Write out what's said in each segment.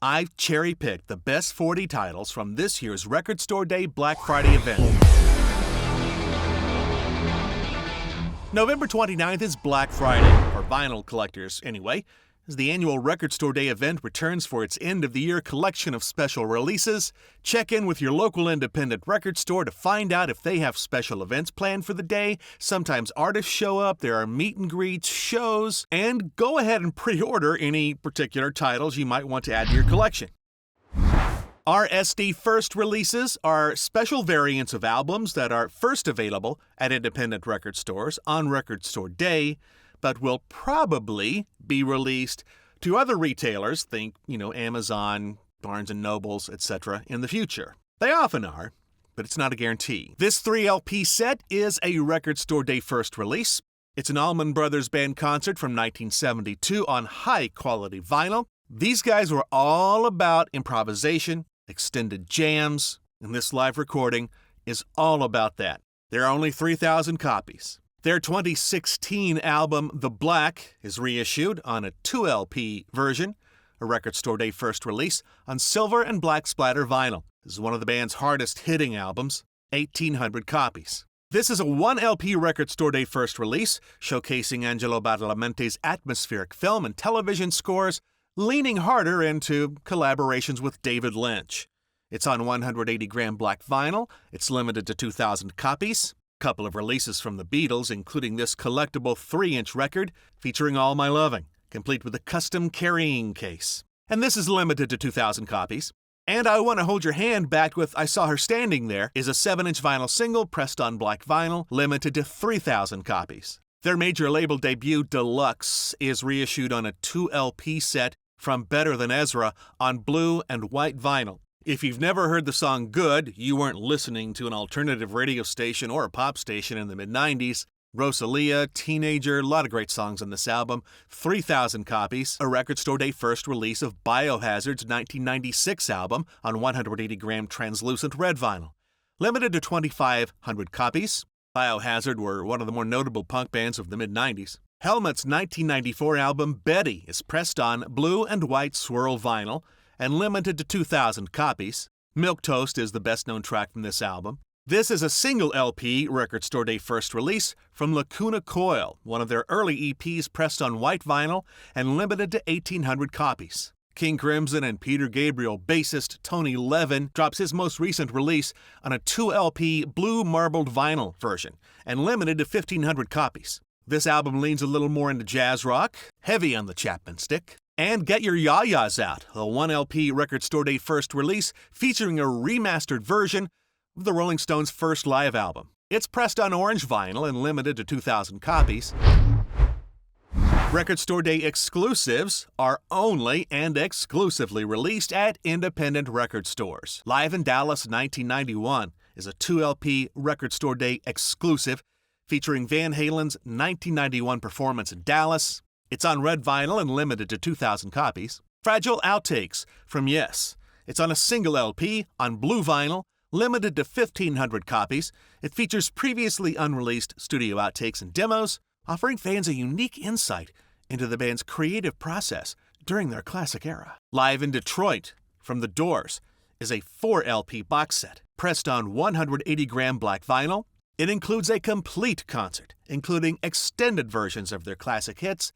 I've cherry-picked the best 40 titles from this year's Record Store Day Black Friday event. November 29th is Black Friday, for vinyl collectors anyway, as the annual Record Store Day event returns for its end-of-the-year collection of special releases. Check in with your local independent record store to find out if they have special events planned for the day. Sometimes artists show up, there are meet and greets, shows, and go ahead and pre-order any particular titles you might want to add to your collection. RSD First Releases are special variants of albums that are first available at independent record stores on Record Store Day, but will probably be released to other retailers, think, Amazon, Barnes & Nobles, etc., in the future. They often are, but it's not a guarantee. This 3-LP set is a Record Store Day First release. It's an Allman Brothers Band concert from 1972 on high-quality vinyl. These guys were all about improvisation, extended jams, and this live recording is all about that. There are only 3,000 copies. Their 2016 album, The Black, is reissued on a 2-LP version, a Record Store Day First release, on silver and black splatter vinyl. This is one of the band's hardest-hitting albums, 1,800 copies. This is a 1-LP Record Store Day First release, showcasing Angelo Badalamenti's atmospheric film and television scores, leaning harder into collaborations with David Lynch. It's on 180-gram black vinyl. It's limited to 2,000 copies. Couple of releases from the Beatles, including this collectible 3-inch record featuring All My Loving, complete with a custom carrying case. And this is limited to 2,000 copies. And I Want to Hold Your Hand, backed with I Saw Her Standing There, is a 7-inch vinyl single pressed on black vinyl, limited to 3,000 copies. Their major label debut, Deluxe, is reissued on a 2-LP set from Better Than Ezra on blue and white vinyl. If you've never heard the song Good, you weren't listening to an alternative radio station or a pop station in the mid-90s. Rosalia, Teenager, a lot of great songs on this album. 3,000 copies. A Record Store Day First release of Biohazard's 1996 album on 180-gram translucent red vinyl. Limited to 2,500 copies. Biohazard were one of the more notable punk bands of the mid-90s. Helmet's 1994 album Betty is pressed on blue and white swirl vinyl and limited to 2,000 copies. Milquetoast is the best-known track from this album. This is a single LP Record Store Day First release from Lacuna Coil, one of their early EPs pressed on white vinyl and limited to 1,800 copies. King Crimson and Peter Gabriel bassist Tony Levin drops his most recent release on a 2-LP blue marbled vinyl version and limited to 1,500 copies. This album leans a little more into jazz rock, heavy on the Chapman stick. And Get Your Ya-Ya's Out, a 1-LP Record Store Day First release featuring a remastered version of the Rolling Stones' first live album. It's pressed on orange vinyl and limited to 2,000 copies. Record Store Day Exclusives are only and exclusively released at independent record stores. Live in Dallas 1991 is a 2-LP Record Store Day exclusive featuring Van Halen's 1991 performance in Dallas. It's on red vinyl and limited to 2,000 copies. Fragile Outtakes from Yes. It's on a single LP on blue vinyl, limited to 1,500 copies. It features previously unreleased studio outtakes and demos, offering fans a unique insight into the band's creative process during their classic era. Live in Detroit from The Doors is a 4-LP box set pressed on 180-gram black vinyl. It includes a complete concert, including extended versions of their classic hits.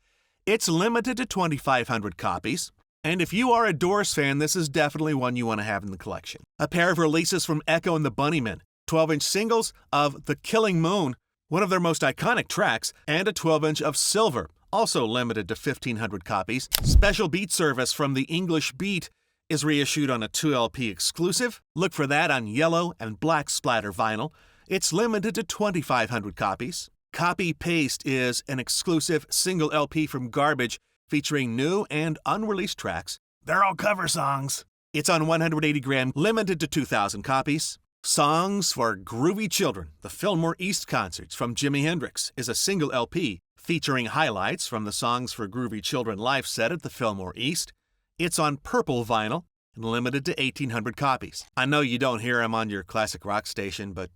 It's limited to 2,500 copies. And if you are a Doors fan, this is definitely one you want to have in the collection. A pair of releases from Echo and the Bunnymen, 12-inch singles of The Killing Moon, one of their most iconic tracks, and a 12-inch of Silver, also limited to 1,500 copies. Special Beat Service from The English Beat is reissued on a 2-LP exclusive. Look for that on yellow and black splatter vinyl. It's limited to 2,500 copies. Copy Paste is an exclusive single LP from Garbage featuring new and unreleased tracks. They're all cover songs. It's on 180-gram, limited to 2,000 copies. Songs for Groovy Children, the Fillmore East concerts from Jimi Hendrix, is a single LP featuring highlights from the Songs for Groovy Children live set at the Fillmore East. It's on purple vinyl and limited to 1,800 copies. I know you don't hear him on your classic rock station, but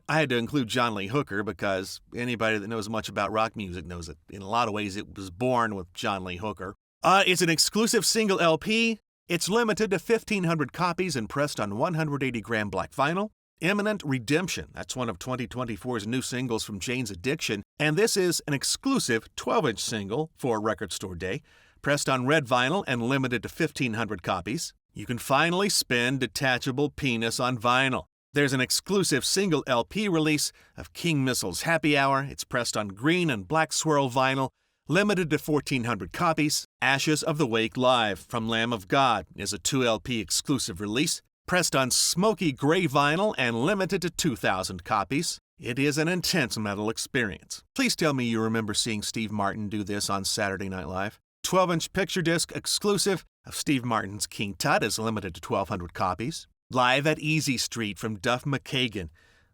I had to include John Lee Hooker because anybody that knows much about rock music knows that in a lot of ways it was born with John Lee Hooker. It's an exclusive single LP. It's limited to 1,500 copies and pressed on 180-gram black vinyl. Imminent Redemption, that's one of 2024's new singles from Jane's Addiction, and this is an exclusive 12-inch single for Record Store Day, pressed on red vinyl and limited to 1,500 copies. You can finally spin Detachable Penis on vinyl. There's an exclusive single LP release of King Missile's Happy Hour. It's pressed on green and black swirl vinyl, limited to 1,400 copies. Ashes of the Wake Live from Lamb of God is a 2 LP exclusive release, pressed on smoky gray vinyl and limited to 2,000 copies. It is an intense metal experience. Please tell me you remember seeing Steve Martin do this on Saturday Night Live. 12-inch picture disc exclusive of Steve Martin's King Tut is limited to 1,200 copies. Live at Easy Street from Duff McKagan.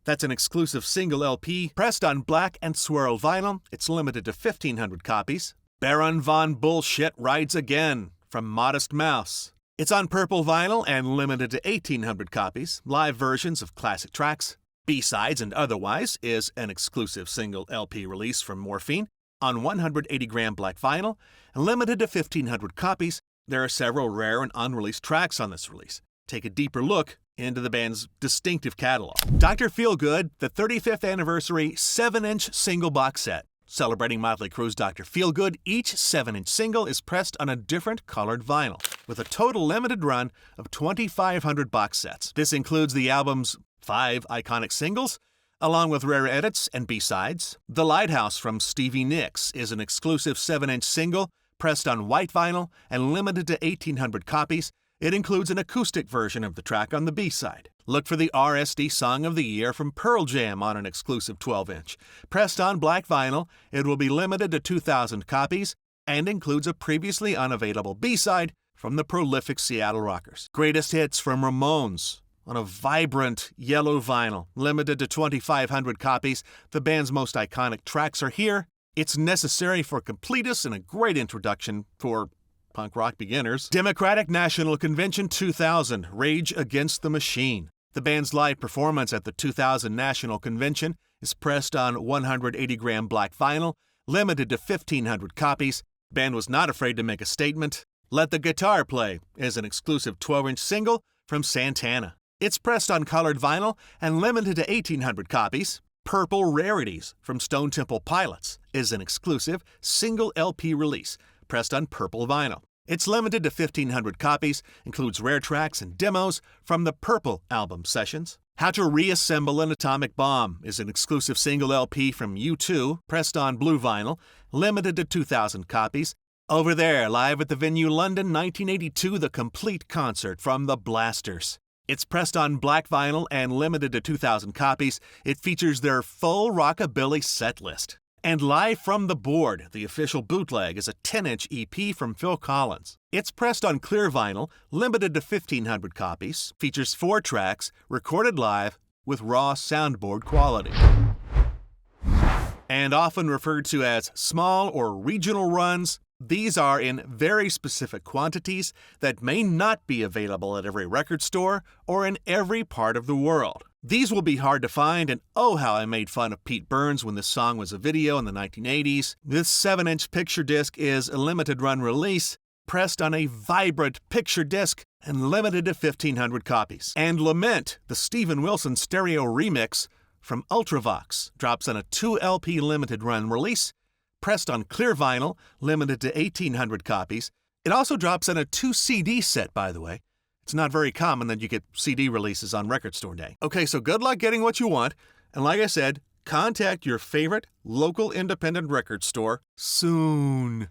That's an exclusive single LP, pressed on black and swirl vinyl. It's limited to 1,500 copies. Baron Von Bullshit Rides Again from Modest Mouse. It's on purple vinyl and limited to 1,800 copies. Live versions of classic tracks. B-Sides and Otherwise is an exclusive single LP release from Morphine on 180-gram black vinyl and limited to 1,500 copies. There are several rare and unreleased tracks on this release. Take a deeper look into the band's distinctive catalog. Dr. Feelgood, the 35th anniversary 7-inch single box set. Celebrating Motley Crue's Dr. Feelgood, each 7-inch single is pressed on a different colored vinyl, with a total limited run of 2,500 box sets. This includes the album's 5 iconic singles, along with rare edits and B-sides. The Lighthouse from Stevie Nicks is an exclusive 7-inch single, pressed on white vinyl and limited to 1,800 copies. It includes an acoustic version of the track on the B-side. Look for the RSD Song of the Year from Pearl Jam on an exclusive 12-inch. Pressed on black vinyl, it will be limited to 2,000 copies and includes a previously unavailable B-side from the prolific Seattle Rockers. Greatest Hits from Ramones on a vibrant yellow vinyl, limited to 2,500 copies. The band's most iconic tracks are here. It's necessary for completists and a great introduction for punk rock beginners. Democratic National Convention 2000, Rage Against the Machine. The band's live performance at the 2000 National Convention is pressed on 180-gram black vinyl, limited to 1,500 copies. The band was not afraid to make a statement. Let the Guitar Play is an exclusive 12-inch single from Santana. It's pressed on colored vinyl and limited to 1,800 copies. Purple Rarities from Stone Temple Pilots is an exclusive single LP release, pressed on purple vinyl. It's limited to 1,500 copies, includes rare tracks and demos from the Purple album sessions. How to Reassemble an Atomic Bomb is an exclusive single LP from U2, pressed on blue vinyl, limited to 2,000 copies. Over There, live at the venue London 1982, the complete concert from the Blasters. It's pressed on black vinyl and limited to 2,000 copies. It features their full rockabilly set list. And Live from the Board, the official bootleg, is a 10-inch EP from Phil Collins. It's pressed on clear vinyl, limited to 1,500 copies, features 4 tracks, recorded live with raw soundboard quality. And often referred to as small or regional runs, these are in very specific quantities that may not be available at every record store or in every part of the world. These will be hard to find, and oh how I made fun of Pete Burns when this song was a video in the 1980s. This 7-inch picture disc is a limited run release, pressed on a vibrant picture disc and limited to 1,500 copies. And Lament, the Steven Wilson stereo remix from Ultravox, drops on a 2 LP limited run release, pressed on clear vinyl, limited to 1,800 copies. It also drops on a 2 CD set, by the way. It's not very common that you get CD releases on Record Store Day. Okay, so good luck getting what you want. And like I said, contact your favorite local independent record store soon.